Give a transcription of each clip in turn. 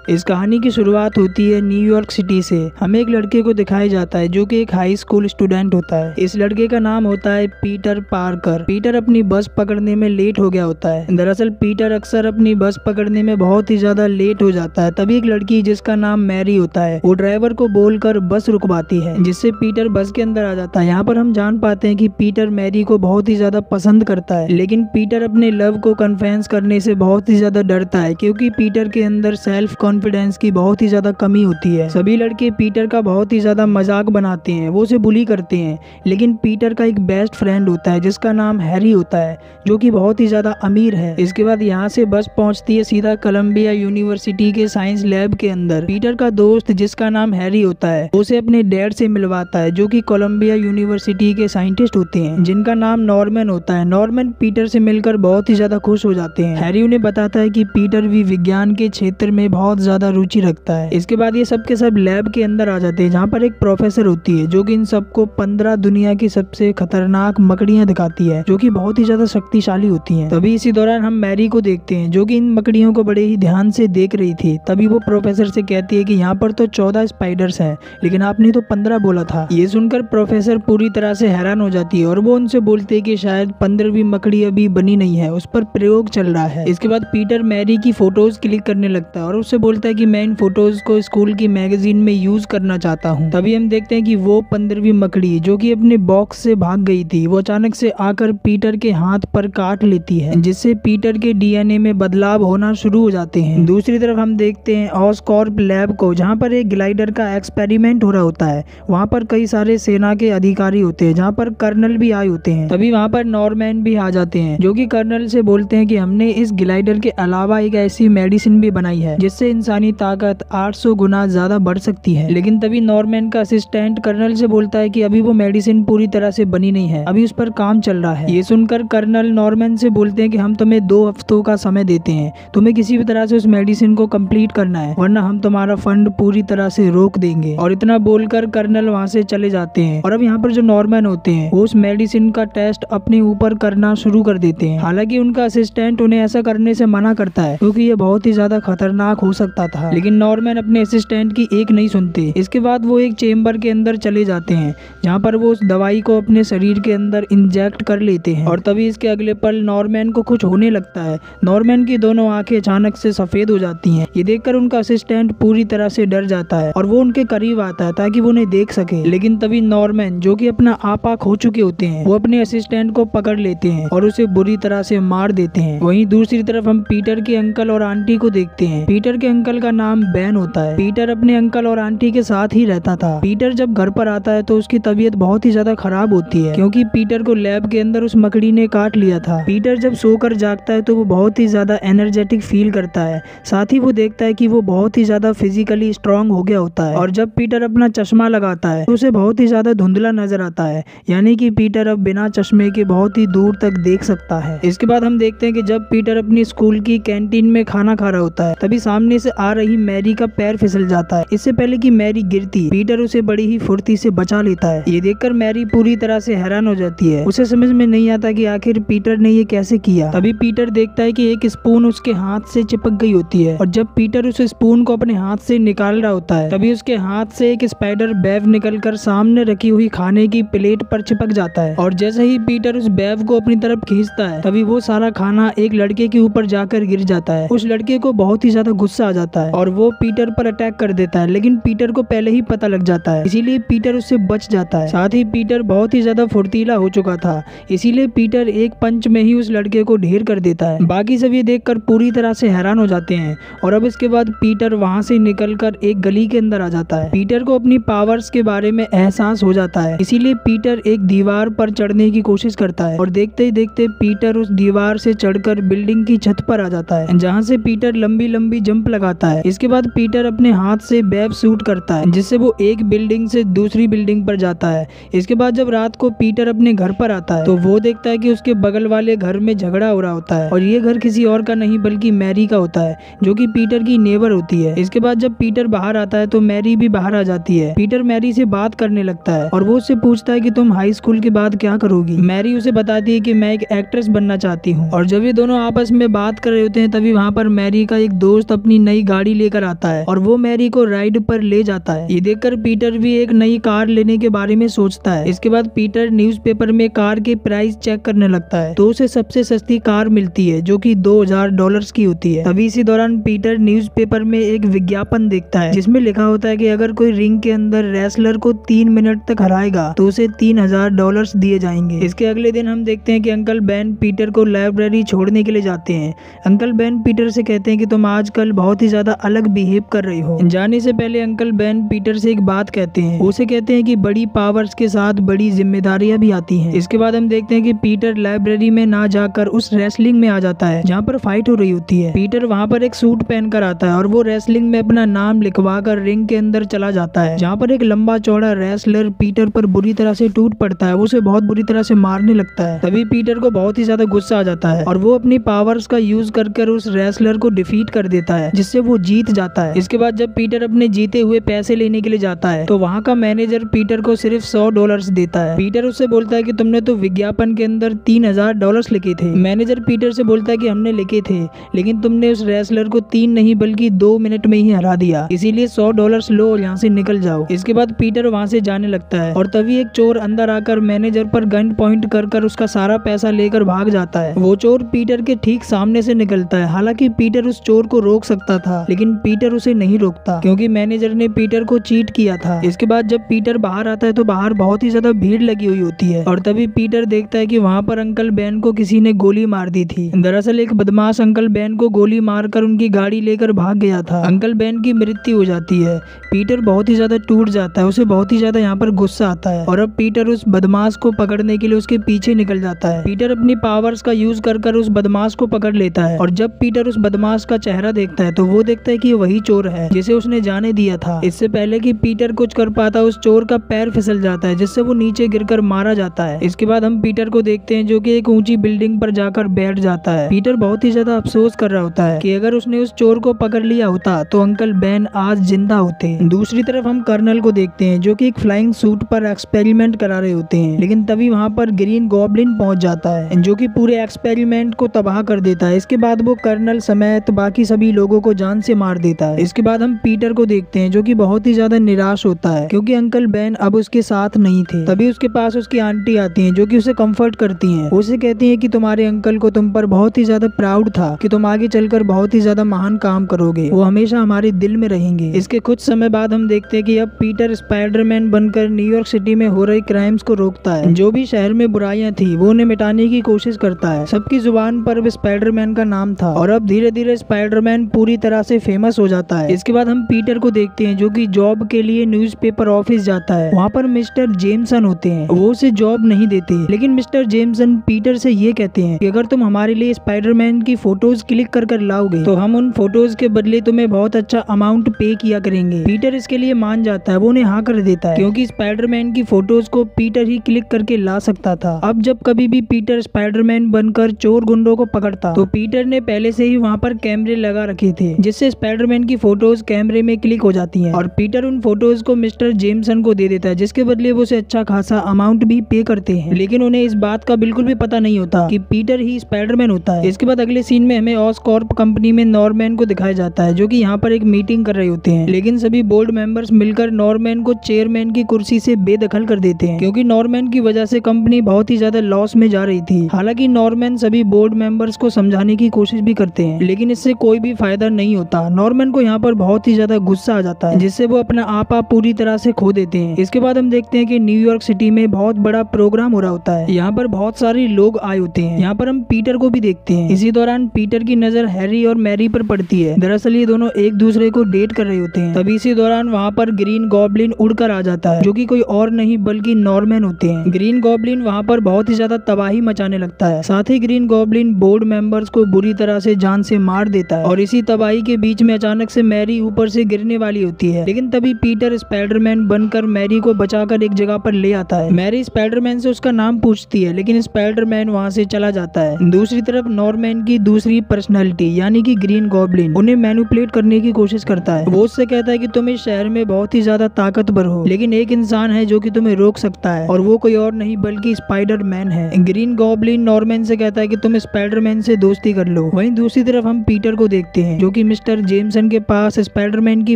इस कहानी की शुरुआत होती है न्यूयॉर्क सिटी से। हमें एक लड़के को दिखाया जाता है जो कि एक हाई स्कूल स्टूडेंट होता है। इस लड़के का नाम होता है पीटर पार्कर। पीटर अपनी बस पकड़ने में लेट हो गया होता है। दरअसल पीटर अक्सर अपनी बस पकड़ने में बहुत ही ज्यादा लेट हो जाता है। तभी एक लड़की जिसका नाम मैरी होता है वो ड्राइवर को बोलकर बस रुकवाती है, जिससे पीटर बस के अंदर आ जाता है। यहाँ पर हम जान पाते हैं कि पीटर मैरी को बहुत ही ज्यादा पसंद करता है, लेकिन पीटर अपने लव को कन्फेस करने से बहुत ही ज्यादा डरता है क्योंकि पीटर के अंदर सेल्फ कॉन्फिडेंस की बहुत ही ज्यादा कमी होती है। सभी लड़के पीटर का बहुत ही ज्यादा मजाक बनाते हैं, वो उसे बुली करते हैं, लेकिन पीटर का एक बेस्ट फ्रेंड होता है जिसका नाम हैरी होता है, जो कि बहुत ही ज्यादा अमीर है। इसके बाद यहाँ से बस पहुंचती है सीधा कोलंबिया यूनिवर्सिटी के साइंस लैब के अंदर। पीटर का दोस्त जिसका नाम हैरी होता है उसे अपने डैड से मिलवाता है, जो कि कोलंबिया यूनिवर्सिटी के साइंटिस्ट होते हैं जिनका नाम नॉर्मन होता है। नॉर्मन पीटर से मिलकर बहुत ही ज्यादा खुश हो जाते हैं। हैरी उन्हें बताता है कि पीटर भी विज्ञान के क्षेत्र में बहुत ज्यादा रुचि रखता है। इसके बाद ये सब के सब लैब के अंदर आ जाते हैं, जहाँ पर एक प्रोफेसर होती है जो कि इन सबको 15 दुनिया की सबसे खतरनाक मकड़ियाँ दिखाती है, जो कि बहुत ही ज्यादा शक्तिशाली होती हैं। तभी इसी दौरान हम मैरी को देखते हैं जो कि इन मकड़ियों को बड़े ही ध्यान से देख रही थी। तभी वो प्रोफेसर से कहती है कि यहाँ पर तो 14 स्पाइडर्स हैं, लेकिन आपने तो 15 बोला था। ये सुनकर प्रोफेसर पूरी तरह से हैरान हो जाती है और वो उनसे बोलते है कि शायद 15वीं मकड़ी अभी बनी नहीं है, उस पर प्रयोग चल रहा है। इसके बाद पीटर मैरी की फोटोज क्लिक करने लगता है और उससे बोलता है कि मैं इन फोटोज को स्कूल की मैगजीन में यूज करना चाहता हूँ। तभी हम देखते हैं कि वो 15वीं मकड़ी जो कि अपने बॉक्स से भाग गई थी, वो अचानक से आकर पीटर के हाथ पर काट लेती है, जिससे पीटर के डीएनए में बदलाव होना शुरू हो जाते हैं। दूसरी तरफ हम देखते हैं ऑस्कॉर्प लैब को, जहाँ पर एक ग्लाइडर का एक्सपेरिमेंट हो रहा होता है। वहाँ पर कई सारे सेना के अधिकारी होते हैं, जहाँ पर कर्नल भी आए होते हैं। तभी वहाँ पर नॉर्मैन भी आ जाते हैं, जो कि कर्नल से बोलते हैं कि हमने इस ग्लाइडर के अलावा एक ऐसी मेडिसिन भी बनाई है जिससे इंसानी ताकत 800 गुना ज्यादा बढ़ सकती है। लेकिन तभी नॉर्मैन का असिस्टेंट कर्नल से बोलता है कि अभी वो मेडिसिन पूरी तरह से बनी नहीं है, अभी उस पर काम चल रहा है। ये सुनकर कर्नल नॉर्मैन से बोलते हैं कि हम तुम्हें 2 हफ्तों का समय देते हैं, तुम्हें किसी भी तरह से उस मेडिसिन को कंप्लीट करना है, वरना हम तुम्हारा फंड पूरी तरह से रोक देंगे। और इतना बोलकर कर्नल वहाँ से चले जाते हैं। और अब यहाँ पर जो नॉर्मैन होते हैं वो उस मेडिसिन का टेस्ट अपने ऊपर करना शुरू कर देते हैं। हालांकि उनका असिस्टेंट उन्हें ऐसा करने से मना करता है क्योंकि ये बहुत ही ज्यादा खतरनाक हो सकता था, लेकिन नॉर्मैन अपने असिस्टेंट की एक नहीं सुनते। इसके बाद वो एक चेम्बर के अंदर चले जाते हैं, जहाँ पर वो उस दवाई को अपने शरीर के अंदर इंजेक्ट कर लेते हैं। और तभी इसके अगले पल नॉर्मैन को कुछ होने लगता है। नॉर्मैन की दोनों आंखें अचानक से सफेद हो जाती हैं। ये देखकर उनका असिस्टेंट पूरी तरह से डर जाता है और वो उनके करीब आता है ताकि वो उन्हें देख सके। लेकिन तभी नॉर्मैन जो कि अपना आपा खो चुके होते हैं, वो अपने असिस्टेंट को पकड़ लेते हैं और उसे बुरी तरह से मार देते हैं। वहीं दूसरी तरफ हम पीटर के अंकल और आंटी को देखते हैं। पीटर के अंकल का नाम बेन होता है। पीटर अपने अंकल और आंटी के साथ ही रहता था। पीटर जब घर पर आता है तो उसकी तबीयत बहुत ही ज्यादा खराब होती है क्योंकि पीटर को लैब के अंदर उस मकड़ी ने काट लिया था। पीटर जब सोकर जागता है तो वो बहुत ही ज्यादा एनर्जेटिक फील करता है, साथ ही वो देखता है कि वो बहुत ही ज्यादा फिजिकली स्ट्रांग हो गया होता है। और जब पीटर अपना चश्मा लगाता है तो उसे बहुत ही ज्यादा धुंधला नजर आता है, यानी कि पीटर अब बिना चश्मे के बहुत ही दूर तक देख सकता है। इसके बाद हम देखते हैं कि जब पीटर अपनी स्कूल की कैंटीन में खाना खा रहा होता है, तभी सामने से आ रही मैरी का पैर फिसल जाता है। इससे पहले कि मैरी गिरती, पीटर उसे बड़ी ही फुर्ती से बचा लेता है। ये देखकर मैरी पूरी तरह से हैरान हो जाती है। उसे समझ में नहीं आता कि आखिर पीटर ने ये कैसे किया। तभी पीटर देखता है कि एक स्पून उसके हाथ से चिपक गई होती है, और जब पीटर उस स्पून को अपने हाथ से निकाल रहा होता है तभी उसके हाथ से एक स्पाइडर वेब निकलकर सामने रखी हुई खाने की प्लेट पर चिपक जाता है। और जैसे ही पीटर उस वेब को अपनी तरफ खींचता है तभी वो सारा खाना एक लड़के के ऊपर जाकर गिर जाता है। उस लड़के को बहुत ही ज्यादा गुस्सा आ जाता है और वो पीटर पर अटैक कर देता है, लेकिन पीटर को पहले ही पता लग जाता है, इसीलिए पीटर उससे बच जाता है। साथ ही पीटर बहुत ही ज्यादा फुर्तीला हो चुका था, इसीलिए पीटर एक पंच में ही उस लड़के को ढेर कर देता है। बाकी सब ये देखकर पूरी तरह से हैरान हो जाते हैं। और अब इसके बाद पीटर वहाँ से निकलकर एक गली के अंदर आ जाता है। पीटर को अपनी पावर्स के बारे में एहसास हो जाता है, इसीलिए पीटर एक दीवार पर चढ़ने की कोशिश करता है और देखते ही देखते पीटर उस दीवार से चढ़कर बिल्डिंग की छत पर आ जाता है, जहाँ से पीटर लंबी लंबी जंप लगाता है। इसके बाद पीटर अपने हाथ से वेब शूट करता है, जिससे वो एक बिल्डिंग से दूसरी बिल्डिंग पर जाता है। इसके बाद जब रात को पीटर अपने घर पर आता है तो वो देखता है कि उसके बगल वाले घर में झगड़ा हो रहा होता है, और ये घर किसी और का नहीं बल्कि मैरी का होता है, जो कि पीटर की नेबर होती है। इसके बाद जब पीटर बाहर आता है तो मैरी भी बाहर आ जाती है। पीटर मैरी से बात करने लगता है और वो उससे पूछता है कि तुम हाई स्कूल के बाद क्या करोगी। मैरी उसे बताती है कि मैं एक एक्ट्रेस बनना चाहती हूँ। और जब ये दोनों आपस में बात कर रहे होते हैं तभी वहाँ पर मैरी का एक दोस्त अपनी नई नई गाड़ी लेकर आता है और वो मैरी को राइड पर ले जाता है। ये देखकर पीटर भी एक नई कार लेने के बारे में सोचता है। इसके बाद पीटर न्यूज़पेपर में कार के प्राइस चेक करने लगता है तो उसे सबसे सस्ती कार मिलती है जो कि $2000 की होती है। तभी इसी दौरान पीटर न्यूज़पेपर में एक विज्ञापन देखता है जिसमें लिखा होता है कि अगर कोई रिंग के अंदर रेसलर को 3 मिनट तक हराएगा तो उसे $3000 दिए जाएंगे। इसके अगले दिन हम देखते हैं कि अंकल बेन पीटर को लाइब्रेरी छोड़ने के लिए जाते हैं। अंकल बेन पीटर से कहते हैं कि तुम आजकल बहुत ही ज्यादा अलग बिहेव कर रही हो। जाने से पहले अंकल बेन पीटर से एक बात कहते हैं। उसे कहते हैं कि बड़ी पावर्स के साथ बड़ी जिम्मेदारियां भी आती हैं। इसके बाद हम देखते हैं कि पीटर लाइब्रेरी में ना जाकर उस रेसलिंग में आ जाता है जहाँ पर फाइट हो रही होती है। पीटर वहाँ पर एक सूट पहनकर आता है और वो रेसलिंग में अपना नाम लिखवा कर रिंग के अंदर चला जाता है जहाँ पर एक लंबा चौड़ा रेसलर पीटर पर बुरी तरह से टूट पड़ता है। उसे बहुत बुरी तरह से मारने लगता है। तभी पीटर को बहुत ही ज्यादा गुस्सा आ जाता है और वो अपनी पावर्स का यूज कर उस रेसलर को डिफीट कर देता है जिससे वो जीत जाता है। इसके बाद जब पीटर अपने जीते हुए पैसे लेने के लिए जाता है तो वहाँ का मैनेजर पीटर को सिर्फ $100 देता है। पीटर उससे बोलता है कि तुमने तो विज्ञापन के अंदर $3000 लिखे थे। मैनेजर पीटर से बोलता है कि हमने लिखे थे लेकिन तुमने उस रेसलर को 3 नहीं बल्कि 2 मिनट में ही हरा दिया, इसीलिए $100 लो और यहाँ से निकल जाओ। इसके बाद पीटर वहाँ से जाने लगता है और तभी एक चोर अंदर आकर मैनेजर पर गन पॉइंट कर उसका सारा पैसा लेकर भाग जाता है। वो चोर पीटर के ठीक सामने से निकलता है। हालांकि पीटर उस चोर को रोक सकता था लेकिन पीटर उसे नहीं रोकता क्योंकि मैनेजर ने पीटर को चीट किया था। इसके बाद जब पीटर बाहर आता है तो बाहर बहुत ही ज्यादा भीड़ लगी हुई होती है और तभी पीटर देखता है कि वहाँ पर अंकल बेन को किसी ने गोली मार दी थी। दरअसल एक बदमाश अंकल बेन को गोली मारकर उनकी गाड़ी लेकर भाग गया था। अंकल बेन की मृत्यु हो जाती है। पीटर बहुत ही ज्यादा टूट जाता है। उसे बहुत ही ज्यादा यहाँ पर गुस्सा आता है और अब पीटर उस बदमाश को पकड़ने के लिए उसके पीछे निकल जाता है। पीटर अपनी पावर्स का यूज कर उस बदमाश को पकड़ लेता है और जब पीटर उस बदमाश का चेहरा देखता है तो वो देखता है कि वही चोर है जिसे उसने जाने दिया था। इससे पहले कि पीटर कुछ कर पाता उस चोर का पैर फिसल जाता है जिससे वो नीचे गिरकर मारा जाता है। इसके बाद हम पीटर को देखते हैं जो कि एक ऊंची बिल्डिंग पर जाकर बैठ जाता है। पीटर बहुत ही ज्यादा अफसोस कर रहा होता है कि अगर उसने उस चोर को पकड़ लिया होता तो अंकल बेन आज जिंदा होते। दूसरी तरफ हम कर्नल को देखते हैं जो कि एक फ्लाइंग सूट पर एक्सपेरिमेंट करा रहे होते हैं लेकिन तभी वहाँ पर ग्रीन गॉब्लिन पहुंच जाता है जो कि पूरे एक्सपेरिमेंट को तबाह कर देता है। इसके बाद वो कर्नल समेत बाकी सभी लोगों को जान से मार देता है। इसके बाद हम पीटर को देखते हैं जो कि बहुत ही ज्यादा निराश होता है क्योंकि अंकल बेन अब उसके साथ नहीं थे। तभी उसके पास उसकी आंटी आती हैं जो कि उसे कंफर्ट करती हैं। उसे कहती हैं कि तुम्हारे अंकल को तुम पर बहुत ही ज्यादा प्राउड था कि तुम आगे चलकर बहुत ही ज्यादा महान काम करोगे, वो हमेशा हमारे दिल में रहेंगे। इसके कुछ समय बाद हम देखते हैं कि अब पीटर स्पाइडरमैन बनकर न्यूयॉर्क सिटी में हो रही क्राइम्स को रोकता है। जो भी शहर में बुराइयां थी वो उन्हें मिटाने की कोशिश करता है। सबकी जुबान पर अब स्पाइडरमैन का नाम था और अब धीरे धीरे स्पाइडरमैन पूरी तरह से फेमस हो जाता है। इसके बाद हम पीटर को देखते हैं जो कि जॉब के लिए न्यूज़पेपर ऑफिस जाता है। वहाँ पर मिस्टर जेमसन होते हैं। वो उसे जॉब नहीं देते लेकिन मिस्टर जेमसन पीटर से ये कहते हैं कि अगर तुम हमारे लिए स्पाइडरमैन की फोटोज क्लिक कर लाओगे तो हम उन फोटोज के बदले तुम्हें बहुत अच्छा अमाउंट पे किया करेंगे। पीटर इसके लिए मान जाता है। वो उन्हें हाँ कर देता है क्योंकि स्पाइडरमैन की फोटोज को पीटर ही क्लिक करके ला सकता था। अब जब कभी भी पीटर स्पाइडरमैन बनकर चोर गुंडों को पकड़ता तो पीटर ने पहले से ही वहाँ पर कैमरे लगा रखे थे जिससे स्पाइडरमैन की फोटोज कैमरे में क्लिक हो जाती हैं और पीटर उन फोटोज को मिस्टर जेमसन को दे देता है जिसके बदले वो उसे अच्छा खासा अमाउंट भी पे करते हैं। लेकिन उन्हें इस बात का बिल्कुल भी पता नहीं होता कि पीटर ही स्पाइडरमैन होता है। इसके बाद अगले सीन में हमें ऑसकॉर्प कंपनी में नॉर्मैन को दिखाया जाता है जो कि यहाँ पर एक मीटिंग कर रहे होते हैं लेकिन सभी बोर्ड मेंबर्स मिलकर नॉर्मैन को चेयरमैन की कुर्सी से बेदखल कर देते हैं क्योंकि नॉर्मैन की वजह से कंपनी बहुत ही ज्यादा लॉस में जा रही थी। हालांकि नॉर्मैन सभी बोर्ड मेंबर्स को समझाने की कोशिश भी करते हैं लेकिन इससे कोई भी फायदा नहीं होता। नॉर्मैन को यहाँ पर बहुत ही ज्यादा गुस्सा आ जाता है जिससे वो अपना आपा पूरी तरह से खो देते हैं। इसके बाद हम देखते हैं कि न्यूयॉर्क सिटी में बहुत बड़ा प्रोग्राम हो रहा होता है। यहाँ पर बहुत सारे लोग आए होते हैं। यहाँ पर हम पीटर को भी देखते हैं। इसी दौरान पीटर की नजर हैरी और मैरी पर पड़ती है। दरअसल ये दोनों एक दूसरे को डेट कर रहे होते हैं। तभी इसी दौरान वहाँ पर ग्रीन गॉब्लिन उड़कर आ जाता है जो कि कोई और नहीं बल्कि नॉर्मैन होते हैं। ग्रीन गॉब्लिन वहाँ पर बहुत ही ज्यादा तबाही मचाने लगता है। साथ ही ग्रीन गॉब्लिन बोर्ड मेंबर्स को बुरी तरह से जान से मार देता है और इसी तबाही के बीच में अचानक से मैरी ऊपर से गिरने वाली होती है लेकिन तभी पीटर स्पाइडरमैन बनकर मैरी को बचाकर एक जगह पर ले आता है। मैरी स्पाइडरमैन से उसका नाम पूछती है लेकिन स्पाइडरमैन वहाँ से चला जाता है। दूसरी तरफ नॉर्मैन की दूसरी पर्सनालिटी यानी कि ग्रीन गॉब्लिन उन्हें मैनिपुलेट करने की कोशिश करता है। वो उससे कहता है कि तुम इस शहर में बहुत ही ज्यादा ताकतवर हो लेकिन एक इंसान है जो कि तुम्हें रोक सकता है और वो कोई और नहीं बल्कि स्पाइडरमैन है। ग्रीन गॉब्लिन नॉर्मैन से कहता है कि तुम स्पाइडरमैन से दोस्ती कर लो। वहीं दूसरी तरफ हम पीटर को देखते हैं जो कि मिस्टर जेमसन के पास स्पाइडरमैन की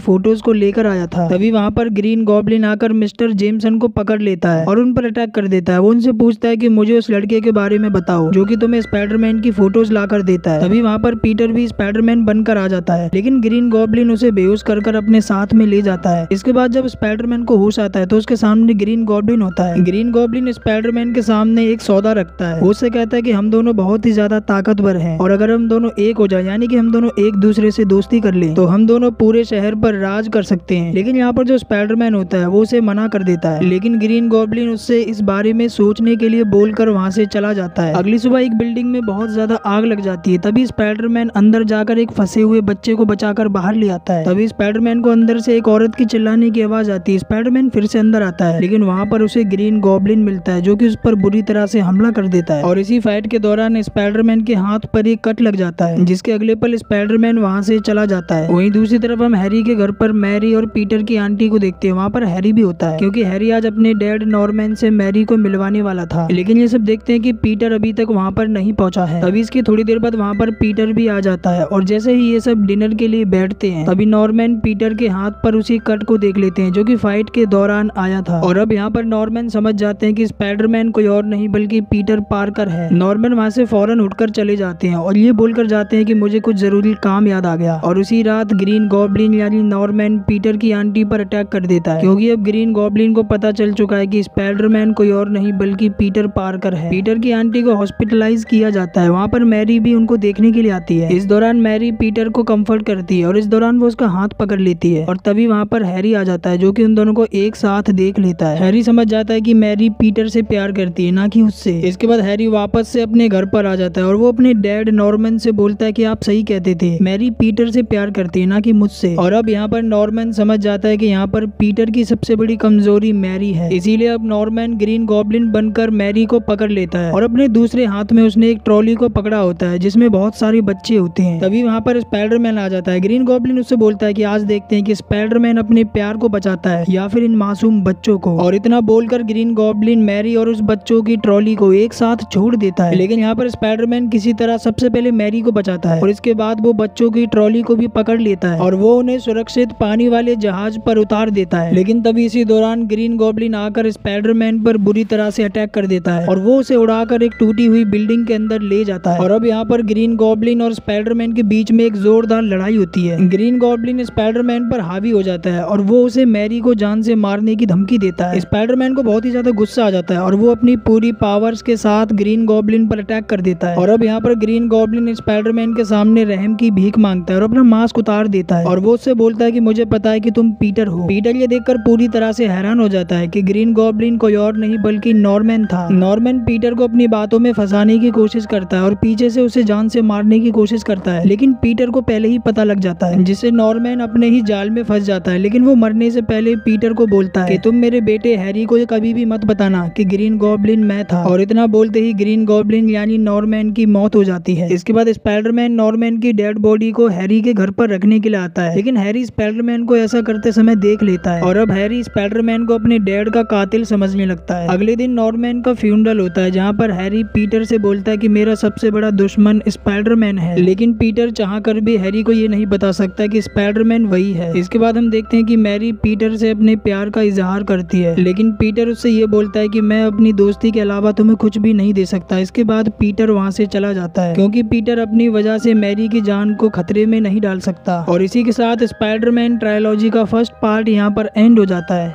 फोटोज को लेकर आया था। तभी वहाँ पर ग्रीन गॉब्लिन आकर मिस्टर जेमसन को पकड़ लेता है और उन पर अटैक कर देता है। वो उनसे पूछता है कि मुझे उस लड़के के बारे में बताओ जो कि तुम्हें स्पाइडरमैन की फोटोज लाकर देता है। तभी वहाँ पर पीटर भी स्पाइडरमैन बनकर आ जाता है, लेकिन ग्रीन गॉब्लिन उसे बेहोश कर अपने साथ में ले जाता है। इसके बाद जब स्पाइडरमैन को होश आता है तो उसके सामने ग्रीन गॉब्लिन होता है। ग्रीन गॉब्लिन स्पाइडरमैन के सामने एक सौदा रखता है। वो उससे कहता है कि हम दोनों बहुत ही ज्यादा ताकतवर हैं और अगर हम दोनों एक हो जाए, यानी कि हम दोनों एक दूसरे से दोस्ती कर लें, तो हम दोनों पूरे शहर पर राज कर सकते हैं। लेकिन यहाँ पर जो स्पाइडरमैन होता है वो उसे मना कर देता है, लेकिन ग्रीन गॉब्लिन उससे इस बारे में सोचने के लिए बोलकर वहाँ से चला जाता है। अगली सुबह एक बिल्डिंग में बहुत ज्यादा आग लग जाती है। तभी स्पाइडरमैन अंदर जाकर एक फंसे हुए बच्चे को बचाकर बाहर ले आता है। तभी स्पाइडरमैन को अंदर से एक औरत की चिल्लाने की आवाज आती है। स्पाइडरमैन फिर से अंदर आता है, लेकिन वहाँ पर उसे ग्रीन गॉब्लिन मिलता है जो कि उस पर बुरी तरह से हमला कर देता है और इसी फाइट के दौरान स्पाइडरमैन के हाथ पर एक कट लग जाता है, जिसके अगले पल स्पाइडरमैन वहाँ से चला जाता है। वहीं दूसरी तरफ हम हैरी के घर पर मैरी और पीटर की आंटी को देखते हैं। वहाँ पर हैरी भी होता है क्योंकि हैरी आज अपने डैड नॉर्मैन से मैरी को मिलवाने वाला था, लेकिन ये सब देखते हैं कि पीटर अभी तक वहाँ पर नहीं पहुंचा है। तभी इसकी थोड़ी देर बाद वहाँ पर पीटर भी आ जाता है और जैसे ही ये सब डिनर के लिए बैठते हैं तभी नॉर्मैन पीटर के हाथ पर उसी कट को देख लेते हैं जो कि फाइट के दौरान आया था। और अब यहाँ पर नॉर्मैन समझ जाते हैं कि स्पाइडरमैन कोई और नहीं बल्कि पीटर पार्कर है। नॉर्मैन वहाँ से फौरन उठकर चले जाते हैं और ये बोलकर जाते हैं कि मुझे कुछ जरूरी काम याद आ गया। और उसी रात ग्रीन गॉब्लिन यानी नॉर्मैन पीटर की आंटी पर अटैक कर देता है क्योंकि अब ग्रीन गॉब्लिन को पता चल चुका है कि स्पाइडरमैन कोई और नहीं बल्कि पीटर पार्कर है। पीटर की आंटी को हॉस्पिटलाइज किया जाता है। वहाँ पर मैरी भी उनको देखने के लिए आती है। इस दौरान मैरी पीटर को कंफर्ट करती है और इस दौरान वो उसका हाथ पकड़ लेती है और तभी वहाँ पर हैरी आ जाता है जो कि उन दोनों को एक साथ देख लेता है। हैरी समझ जाता है कि मैरी पीटर से प्यार करती है, ना कि उससे। इसके बाद हैरी वापस से अपने घर पर आ जाता है और वो अपने डैड नॉर्मन से बोलता है कि आप सही कहते थे, मैरी पीटर से प्यार करती है, ना कि मुझसे। और अब यहाँ पर नॉर्मन समझ जाता है कि यहाँ पर पीटर की सबसे बड़ी कमजोरी मैरी है, इसीलिए अब नॉर्मन ग्रीन गॉब्लिन बनकर मैरी को पकड़ लेता है और अपने दूसरे हाथ में उसने एक ट्रॉली को पकड़ा होता है जिसमें बहुत सारे बच्चे होते हैं। तभी वहाँ पर स्पाइडरमैन आ जाता है। ग्रीन गॉब्लिन उससे बोलता है कि आज देखते हैं कि स्पाइडरमैन अपने प्यार को बचाता है या फिर इन मासूम बच्चों को। और इतना बोलकर ग्रीन गॉब्लिन मैरी और उस बच्चों की ट्रॉली को एक साथ छोड़ देता है, लेकिन यहाँ पर स्पाइडरमैन किसी तरह सबसे पहले मैरी को बचाता है और इसके बाद वो बच्चों की ट्रॉली को भी पकड़ लेता है और वो उन्हें सुरक्षित पानी वाले जहाज पर उतार देता है। लेकिन तभी इसी दौरान ग्रीन गॉब्लिन आकर स्पाइडरमैन पर बुरी तरह से अटैक कर देता है और वो उसे उड़ाकर एक टूटी हुई बिल्डिंग के अंदर ले जाता है। और अब यहाँ पर ग्रीन गॉब्लिन और स्पाइडरमैन के बीच में एक जोरदार लड़ाई होती है। ग्रीन गॉब्लिन स्पाइडरमैन पर हावी हो जाता है और वो उसे मैरी को जान से मारने की धमकी देता है। स्पाइडरमैन को बहुत ही ज्यादा गुस्सा आ जाता है और वो अपनी पूरी पावर्स के साथ ग्रीन गॉब्लिन पर अटैक कर देता है। और अब यहाँ पर ग्रीन गॉब्लिन स्पाइडरमैन के सामने रहम की भीख मांगता है और अपना मास्क उतार देता है और वो उससे बोलता है कि मुझे पता है कि तुम पीटर हो। पीटर ये देखकर पूरी तरह से हैरान हो जाता है कि ग्रीन गॉब्लिन कोई और नहीं बल्कि नॉर्मैन था। नॉर्मैन पीटर को अपनी बातों में फंसाने की कोशिश करता है और पीछे से उसे जान से मारने की कोशिश करता है, लेकिन पीटर को पहले ही पता लग जाता है जिससे नॉर्मैन अपने ही जाल में फंस जाता है। लेकिन वो मरने से पहले पीटर को बोलता है कि तुम मेरे बेटे हैरी को कभी भी मत बताना कि ग्रीन गॉब्लिन मैं था। और इतना बोलते ही ग्रीन गॉब्लिन यानी नॉर्मैन की मौत हो जाती है। इसके बाद स्पाइडरमैन नॉर्मैन की डेड बॉडी को हैरी के घर पर रखने के लिए आता है, लेकिन हैरी स्पाइडरमैन को ऐसा करते समय देख लेता है और अब हैरी स्पाइडरमैन को अपने डैड का कातिल समझने लगता है। अगले दिन नॉर्मैन का फ्यूनरल होता है जहाँ पर हैरी पीटर से बोलता है कि मेरा सबसे बड़ा दुश्मन स्पाइडरमैन है, लेकिन पीटर चाहकर भी हैरी को ये नहीं बता सकता कि स्पाइडरमैन वही है। इसके बाद हम देखते हैं कि मैरी पीटर से अपने प्यार का इजहार करती है, लेकिन पीटर उससे ये बोलता है कि मैं अपनी दोस्ती के अलावा तुम्हें कुछ भी नहीं दे सकता। इसके बाद पीटर वहाँ से चला जाता है क्योंकि पीटर अपनी वजह से मैरी की जान को खतरे में नहीं डाल सकता। और इसी के साथ स्पाइडरमैन ट्रायलॉजी का फर्स्ट पार्ट यहाँ पर एंड हो जाता है।